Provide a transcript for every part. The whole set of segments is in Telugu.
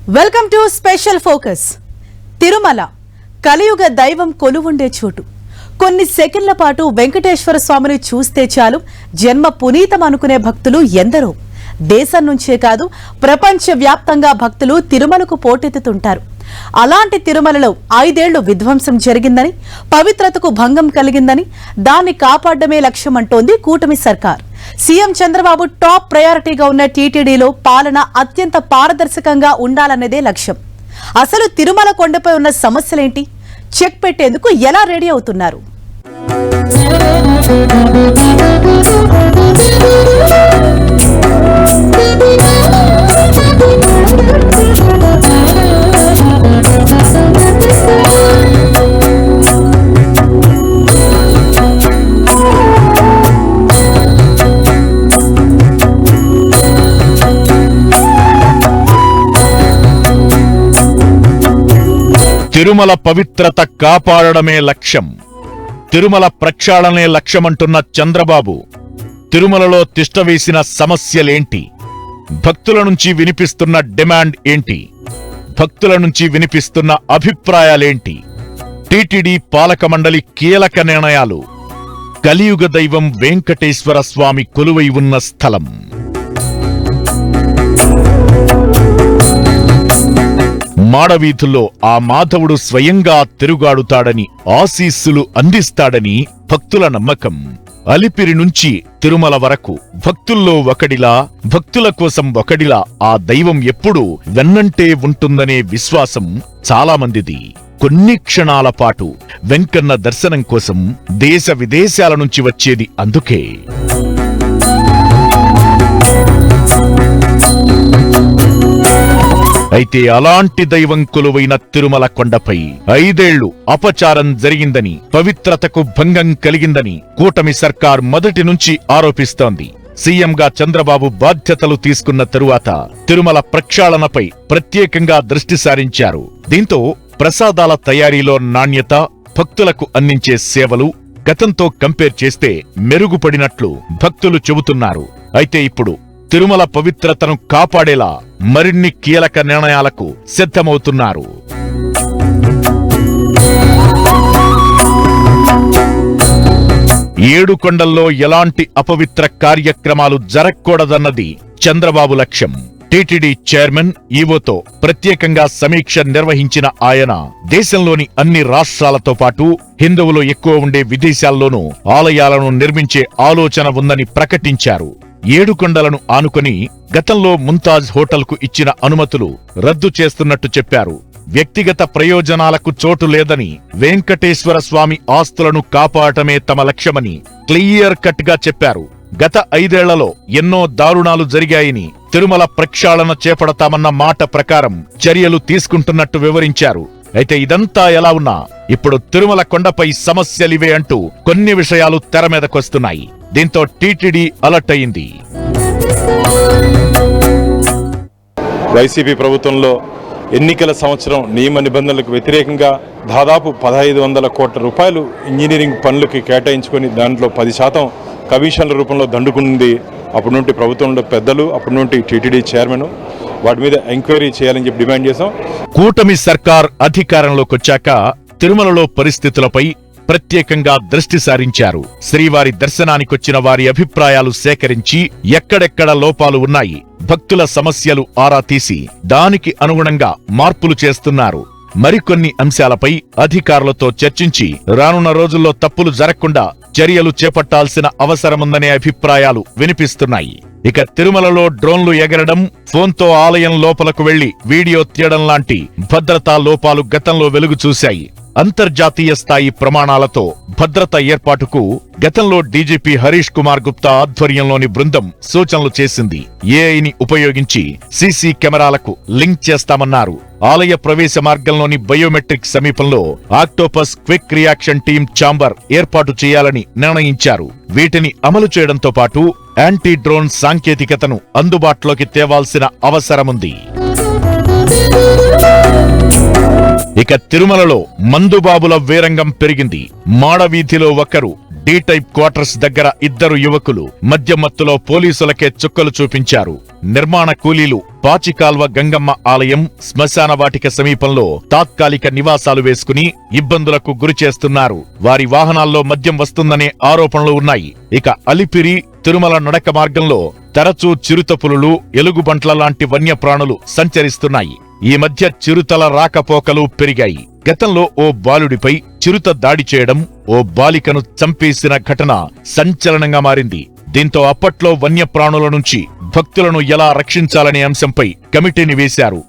Welcome to special focus. Tirumala కలియుగ దైవం కొలువుండే చోటు. కొన్ని సెకండ్ల పాటు వెంకటేశ్వర స్వామిని చూస్తే చాలు జన్మ పునీతం అనుకునే భక్తులు ఎందరో. దేశం నుంచే కాదు ప్రపంచ వ్యాప్తంగా భక్తులు తిరుమలకు పోటెత్తుతుంటారు. అలాంటి తిరుమలలో 5 ఏళ్లు విధ్వంసం జరిగిందని, పవిత్రతకు భంగం కలిగిందని, దాన్ని కాపాడమే లక్ష్యమంటోంది కూటమి సర్కార్. సీఎం చంద్రబాబు టాప్ ప్రయారిటీగా ఉన్న టీటీడీలో పాలన అత్యంత పారదర్శకంగా ఉండాలన్నదే లక్ష్యం. అసలు తిరుమల కొండపై ఉన్న సమస్యలేంటి? చెక్ పెట్టేందుకు ఎలా రెడీ అవుతున్నారు? తిరుమల పవిత్రత కాపాడడమే లక్ష్యం, తిరుమల ప్రక్షాళనే లక్ష్యమంటున్న చంద్రబాబు తిరుమలలో తిష్టవేసిన సమస్యలేంటి? భక్తుల నుంచి వినిపిస్తున్న డిమాండ్ ఏంటి? భక్తుల నుంచి వినిపిస్తున్న అభిప్రాయాలేంటి? టీటీడీ పాలక మండలి కీలక నిర్ణయాలు. కలియుగ దైవం వెంకటేశ్వర స్వామి కొలువై ఉన్న స్థలం. మాడవీధుల్లో ఆ మాధవుడు స్వయంగా తిరుగాడుతాడని, ఆశీస్సులు అందిస్తాడని భక్తుల నమ్మకం. అలిపిరి నుంచి తిరుమల వరకు భక్తుల్లో ఒకడిలా, భక్తుల కోసం ఒకడిలా ఆ దైవం ఎప్పుడూ వెన్నంటే ఉంటుందనే విశ్వాసం చాలా మందిది. కొన్ని క్షణాల పాటు వెంకన్న దర్శనం కోసం దేశ విదేశాల నుంచి వచ్చేది అందుకే. అయితే అలాంటి దైవం కొలువైన తిరుమల కొండపై 5 ఏళ్లు అపచారం జరిగిందని, పవిత్రతకు భంగం కలిగిందని కూటమి సర్కార్ మొదటి నుంచి ఆరోపిస్తోంది. సీఎంగా చంద్రబాబు బాధ్యతలు తీసుకున్న తరువాత తిరుమల ప్రక్షాళనపై ప్రత్యేకంగా దృష్టి సారించారు. దీంతో ప్రసాదాల తయారీలో నాణ్యత, భక్తులకు అందించే సేవలు గతంతో కంపేర్ చేస్తే మెరుగుపడినట్లు భక్తులు చెబుతున్నారు. అయితే ఇప్పుడు తిరుమల పవిత్రతను కాపాడేలా మరిన్ని కీలక నిర్ణయాలకు సిద్ధమవుతున్నారు. ఏడు కొండల్లో ఎలాంటి అపవిత్ర కార్యక్రమాలు జరగకూడదన్నది చంద్రబాబు లక్ష్యం. టీటీడీ చైర్మన్, ఈవోతో ప్రత్యేకంగా సమీక్ష నిర్వహించిన ఆయన దేశంలోని అన్ని రాష్ట్రాలతో పాటు హిందువులు ఎక్కువ ఉండే విదేశాల్లోనూ ఆలయాలను నిర్మించే ఆలోచన ఉందని ప్రకటించారు. 7 కొండలను ఆనుకొని గతంలో ముంతాజ్ హోటల్కు ఇచ్చిన అనుమతులు రద్దు చేస్తున్నట్టు చెప్పారు. వ్యక్తిగత ప్రయోజనాలకు చోటు లేదని, వెంకటేశ్వర స్వామి ఆస్తులను కాపాడటమే తమ లక్ష్యమని క్లియర్ కట్ గా చెప్పారు. గత 5 ఏళ్లలో ఎన్నో దారుణాలు జరిగాయని, తిరుమల ప్రక్షాళన చేపడతామన్న మాట ప్రకారం చర్యలు తీసుకుంటున్నట్టు వివరించారు. అయితే ఇదంతా ఎలా ఉన్నా ఇప్పుడు తిరుమల కొండపై సమస్యలివే అంటూ కొన్ని విషయాలు తెర మీదకొస్తున్నాయి. దీంతో టీటీడీ అలర్ట్ అయింది. వైసీపీ ప్రభుత్వంలో ఎన్నికల సంవత్సరం నియమ నిబంధనలకు వ్యతిరేకంగా దాదాపు 1500 కోట్ల రూపాయలు ఇంజనీరింగ్ పనులకి కేటాయించుకొని దాంట్లో 10% కమిషన్ల రూపంలో దండుకుంది. అప్పటి నుండి ప్రభుత్వంలో పెద్దలు, అప్పటి నుండి టీటీడీ చైర్మన్ వాటి మీద ఎంక్వైరీ చేయాలని చెప్పి డిమాండ్ చేశాం. కూటమి సర్కార్ అధికారంలోకొచ్చాక తిరుమలలో పరిస్థితులపై ప్రత్యేకంగా దృష్టి సారించారు. శ్రీవారి దర్శనానికొచ్చిన వారి అభిప్రాయాలు సేకరించి ఎక్కడెక్కడ లోపాలు ఉన్నాయి, భక్తుల సమస్యలు ఆరా తీసి దానికి అనుగుణంగా మార్పులు చేస్తున్నారు. మరికొన్ని అంశాలపై అధికారులతో చర్చించి రానున్న రోజుల్లో తప్పులు జరగకుండా చర్యలు చేపట్టాల్సిన అవసరముందనే అభిప్రాయాలు వినిపిస్తున్నాయి. ఇక తిరుమలలో డ్రోన్లు ఎగరడం, ఫోన్తో ఆలయం లోపలకు వెళ్లి వీడియో తీయడం లాంటి భద్రతా లోపాలు గతంలో వెలుగు చూశాయి. అంతర్జాతీయ స్థాయి ప్రమాణాలతో భద్రత ఏర్పాటుకు గతంలో డీజీపీ హరీష్ కుమార్ గుప్తా ఆధ్వర్యంలోని బృందం సూచనలు చేసింది. ఏఐని ఉపయోగించి సీసీ కెమెరాలకు లింక్ చేస్తామన్నారు. ఆలయ ప్రవేశ మార్గంలోని బయోమెట్రిక్ సమీపంలో octopus quick reaction team chamber ఏర్పాటు చేయాలని నిర్ణయించారు. వీటిని అమలు చేయడంతో పాటు యాంటీ డ్రోన్ సాంకేతికతను అందుబాటులోకి తేవాల్సిన అవసరముంది. ఇక తిరుమలలో మందుబాబుల వేరంగం పెరిగింది. మాడవీధిలో ఒకరు, డి టైప్ క్వార్టర్స్ దగ్గర 2 యువకులు మద్యం మత్తులో పోలీసులకే చుక్కలు చూపించారు. నిర్మాణ కూలీలు పాచికాల్వ గంగమ్మ ఆలయం, శ్మశాన వాటిక సమీపంలో తాత్కాలిక నివాసాలు వేసుకుని ఇబ్బందులకు గురిచేస్తున్నారు. వారి వాహనాల్లో మద్యం వస్తుందనే ఆరోపణలు ఉన్నాయి. ఇక అలిపిరి, తిరుమల నడక మార్గంలో తరచూ చిరుతపులులు, ఎలుగుబంట్ల లాంటి వన్యప్రాణులు సంచరిస్తున్నాయి. ఈ మధ్య చిరుతల రాకపోకలు పెరిగాయి. గతంలో ఓ బాలుడిపై చిరుత దాడి చేయడం, ఓ బాలికను చంపేసిన ఘటన సంచలనంగా మారింది. దీంతో అప్పట్లో వన్యప్రాణుల నుంచి భక్తులను ఎలా రక్షించాలనే అంశంపై కమిటీని వేశారు.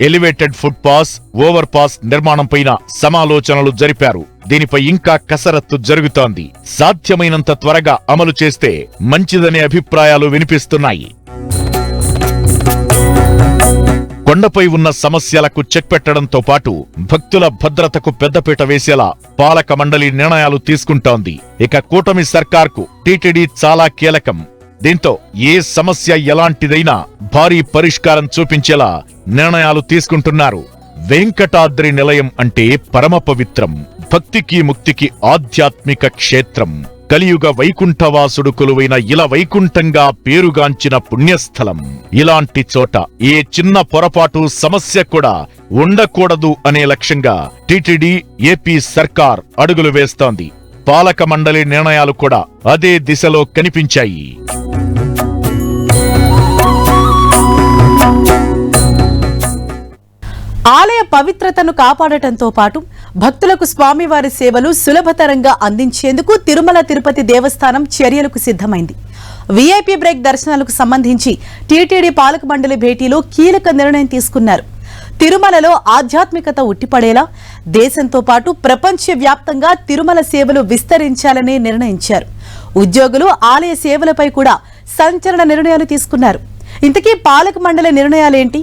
Elevated foot pass, over pass నిర్మాణంపైన సమాలోచనలు జరిపారు. దీనిపై ఇంకా కసరత్తు జరుగుతోంది. సాధ్యమైనంత త్వరగా అమలు చేస్తే మంచిదనే అభిప్రాయాలు వినిపిస్తున్నాయి. కొండపై ఉన్న సమస్యలకు చెక్ పెట్టడంతో పాటు భక్తుల భద్రతకు పెద్దపీట వేసేలా పాలక మండలి నిర్ణయాలు తీసుకుంటోంది. ఇక కూటమి సర్కార్కు టీటీడీ చాలా కీలకం. దీంతో ఏ సమస్య ఎలాంటిదైనా భారీ పరిష్కారం చూపించేలా నిర్ణయాలు తీసుకుంటున్నారు. వెంకటాద్రి నిలయం అంటే పరమ పవిత్రం, భక్తికి ముక్తికి ఆధ్యాత్మిక క్షేత్రం. కలియుగ వైకుంఠవాసుడు కొలువైన ఇలా వైకుంఠంగా పేరుగాంచిన పుణ్యస్థలం. ఇలాంటి చోట ఏ చిన్న పొరపాటు, సమస్య కూడా ఉండకూడదు అనే లక్ష్యంగా టీటీడీ, ఏపీ సర్కార్ అడుగులు వేస్తోంది. పాలక మండలి నిర్ణయాలు కూడా అదే దిశలో కనిపించాయి. ఆలయ పవిత్రతను కాపాడటంతో పాటు భక్తులకు స్వామివారి సేవలు సులభతరంగా అందించేందుకు తిరుమల తిరుపతి దేవస్థానం చర్యలకు సిద్ధమైంది. వీఐపీ బ్రేక్ దర్శనాలకు సంబంధించి టీటీడీ పాలక మండలి భేటీలో కీలక నిర్ణయం తీసుకున్నారు. తిరుమలలో ఆధ్యాత్మికత ఉట్టిపడేలా దేశంతో పాటు ప్రపంచవ్యాప్తంగా తిరుమల సేవలు విస్తరించాలని నిర్ణయించారు. ఉద్యోగులు ఆలయ సేవలపై కూడా సంచలన నిర్ణయాలు తీసుకున్నారు. ఇంతకీ పాలక మండలి నిర్ణయాలేంటి?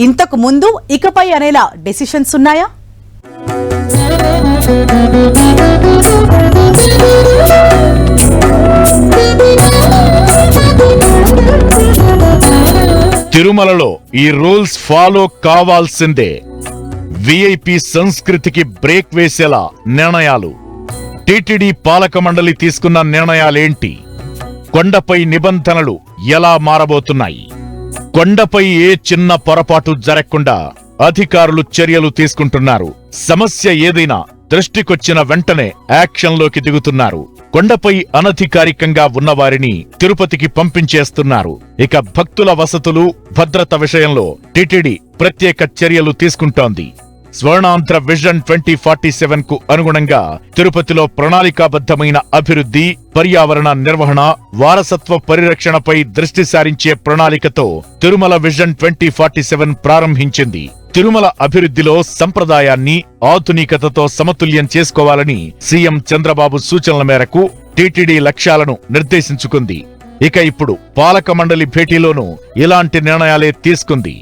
ఇంతకు ముందు, ఇకపై అనేలా డెసిషన్స్ ఉన్నాయా? తిరుమలలో ఈ రూల్స్ ఫాలో కావాల్సిందే. వీఐపీ సంస్కృతికి బ్రేక్ వేసేలా నిర్ణయాలు. టీటీడీ పాలక మండలి తీసుకున్న నిర్ణయాలేంటి? కొండపై నిబంధనలు ఎలా మారబోతున్నాయి? కొండపై ఏ చిన్న పొరపాటు జరగకుండా అధికారులు చర్యలు తీసుకుంటున్నారు. సమస్య ఏదైనా దృష్టికొచ్చిన వెంటనే యాక్షన్లోకి దిగుతున్నారు. కొండపై అనధికారికంగా ఉన్నవారిని తిరుపతికి పంపించేస్తున్నారు. ఇక భక్తుల వసతులు, భద్రత విషయంలో టీటీడీ ప్రత్యేక చర్యలు తీసుకుంటోంది. స్వర్ణాంధ్ర విజన్ 2047 కు అనుగుణంగా తిరుపతిలో ప్రణాళికాబద్ధమైన అభివృద్ధి, పర్యావరణ నిర్వహణ, వారసత్వ పరిరక్షణపై దృష్టి సారించే ప్రణాళికతో తిరుమల విజన్ 2047 ప్రారంభించింది. తిరుమల అభివృద్ధిలో సంప్రదాయాన్ని ఆధునికతతో సమతుల్యం చేసుకోవాలని సీఎం చంద్రబాబు సూచనల మేరకు టీటీడీ లక్ష్యాలను నిర్దేశించుకుంది. ఇక ఇప్పుడు పాలక మండలి భేటీలోనూ ఇలాంటి నిర్ణయాలే తీసుకుంది.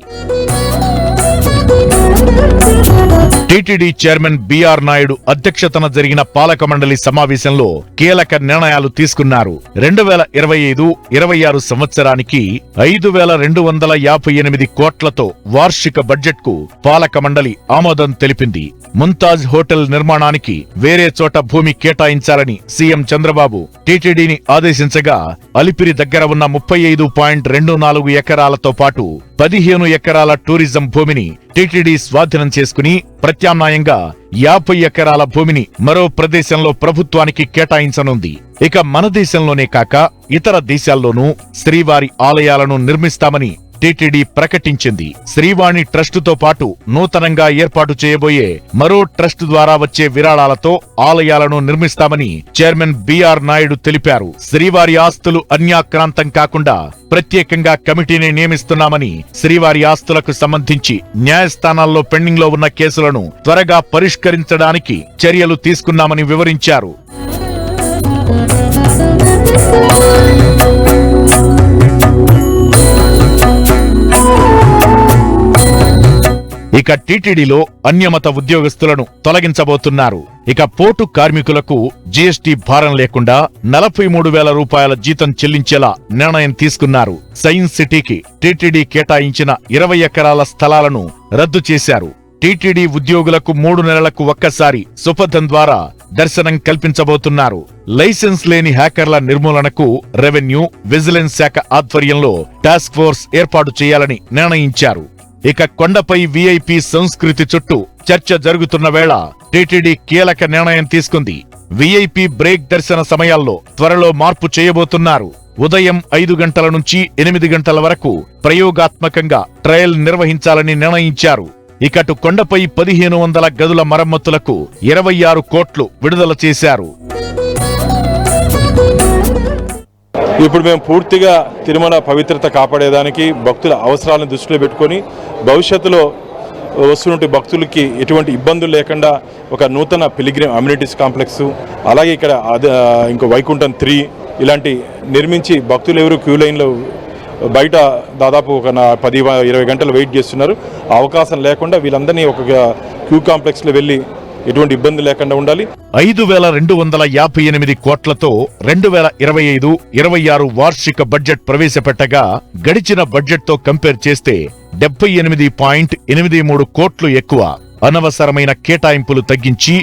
టీటీడీ చైర్మన్ బిఆర్ నాయుడు అధ్యక్షతన జరిగిన పాలక మండలి సమావేశంలో కీలక నిర్ణయాలు తీసుకున్నారు. 2025-26 సంవత్సరానికి 5,258 కోట్లతో వార్షిక బడ్జెట్ కు పాలక మండలి ఆమోదం తెలిపింది. ముంతాజ్ హోటల్ నిర్మాణానికి వేరే చోట భూమి కేటాయించాలని సీఎం చంద్రబాబు టీటీడీని ఆదేశించగా, అలిపిరి దగ్గర ఉన్న 35.24 ఎకరాలతో పాటు 15 ఎకరాల టూరిజం భూమిని టీటీడీ స్వాధీనం చేసుకుని ప్రత్యామ్నాయంగా 50 ఎకరాల భూమిని మరో ప్రదేశంలో ప్రభుత్వానికి కేటాయించనుంది. ఇక మన దేశంలోనే కాక ఇతర దేశాల్లోనూ శ్రీవారి ఆలయాలను నిర్మిస్తామని టీటీడీ ప్రకటించింది. శ్రీవాణి ట్రస్టుతో పాటు నూతనంగా ఏర్పాటు చేయబోయే మరో ట్రస్ట్ ద్వారా వచ్చే విరాళాలతో ఆలయాలను నిర్మిస్తామని చైర్మన్ బిఆర్ నాయుడు తెలిపారు. శ్రీవారి ఆస్తులు అన్యాక్రాంతం కాకుండా ప్రత్యేకంగా కమిటీని నియమిస్తున్నామని, శ్రీవారి ఆస్తులకు సంబంధించి న్యాయస్థానాల్లో పెండింగ్ లో ఉన్న కేసులను త్వరగా పరిష్కరించడానికి చర్యలు తీసుకున్నామని వివరించారు. ఇక టీటీడీలో అన్యమత ఉద్యోగస్తులను తొలగించబోతున్నారు. ఇక పోర్టు కార్మికులకు జీఎస్టీ భారం లేకుండా 43,000 రూపాయల జీతం చెల్లించేలా నిర్ణయం తీసుకున్నారు. సైన్స్ సిటీకి టీటీడీ కేటాయించిన 20 ఎకరాల స్థలాలను రద్దు చేశారు. టీటీడీ ఉద్యోగులకు 3 నెలలకు ఒక్కసారి సుపథం ద్వారా దర్శనం కల్పించబోతున్నారు. లైసెన్స్ లేని హ్యాకర్ల నిర్మూలనకు రెవెన్యూ, విజిలెన్స్ శాఖ ఆధ్వర్యంలో టాస్క్ ఫోర్స్ ఏర్పాటు చేయాలని నిర్ణయించారు. ఇక కొండపై వీఐపీ సంస్కృతి చుట్టూ చర్చ జరుగుతున్న వేళ టీటీడీ కీలక నిర్ణయం తీసుకుంది. వీఐపీ బ్రేక్ దర్శన సమయాల్లో త్వరలో మార్పు చేయబోతున్నారు. ఉదయం 5 గంటల నుంచి 8 గంటల వరకు ప్రయోగాత్మకంగా ట్రయల్ నిర్వహించాలని నిర్ణయించారు. ఇకటు కొండపై 1500 గదుల మరమ్మతులకు 26 కోట్లు విడుదల చేశారు. ఇప్పుడు మేము పూర్తిగా తిరుమల పవిత్రత కాపాడేదానికి భక్తుల అవసరాలను దృష్టిలో పెట్టుకొని భవిష్యత్తులో వస్తున్నటువంటి భక్తులకి ఎటువంటి ఇబ్బందులు లేకుండా ఒక నూతన పిలిగ్రిమ్ అమ్యూనిటీస్ కాంప్లెక్స్, అలాగే ఇక్కడ ఇంకో వైకుంఠం 3 ఇలాంటి నిర్మించి భక్తులు ఎవరు క్యూ లైన్లో బయట దాదాపు ఒక 10-20 గంటలు వెయిట్ చేస్తున్నారు. ఆ అవకాశం లేకుండా వీళ్ళందరినీ ఒక క్యూ కాంప్లెక్స్లో వెళ్ళి ఎటువంటి ఇబ్బంది లేకుండా ఉండాలి. 5258 కోట్లతో 2025-26 వార్షిక బడ్జెట్ ప్రవేశపెట్టగా గడిచిన బడ్జెట్తో కంపేర్ చేస్తే 78.83 కోట్లు ఎక్కువ. అనవసరమైన కేటాయింపులు తగ్గించి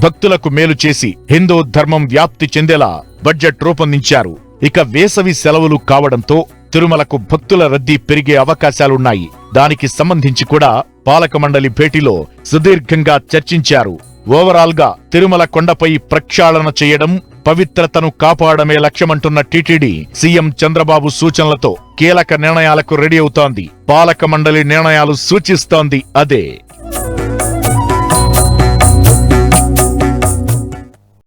భక్తులకు మేలు చేసి హిందూ ధర్మం వ్యాప్తి చెందేలా బడ్జెట్ రూపొందించారు. ఇక వేసవి సెలవులు కావడంతో తిరుమలకు భక్తుల రద్దీ పెరిగే అవకాశాలున్నాయి. దానికి సంబంధించి కూడా పాలక మండలి భేటీలో సుదీర్ఘంగా చర్చించారు. ఓవరాల్ గా తిరుమల కొండపై ప్రక్షాళన చేయడం, పవిత్రతను కాపాడమే లక్ష్యమంటున్న టీటీడీ సీఎం చంద్రబాబు సూచనలతో కీలక నిర్ణయాలకు రెడీ అవుతోంది. పాలక మండలి నిర్ణయాలు సూచిస్తోంది అదే.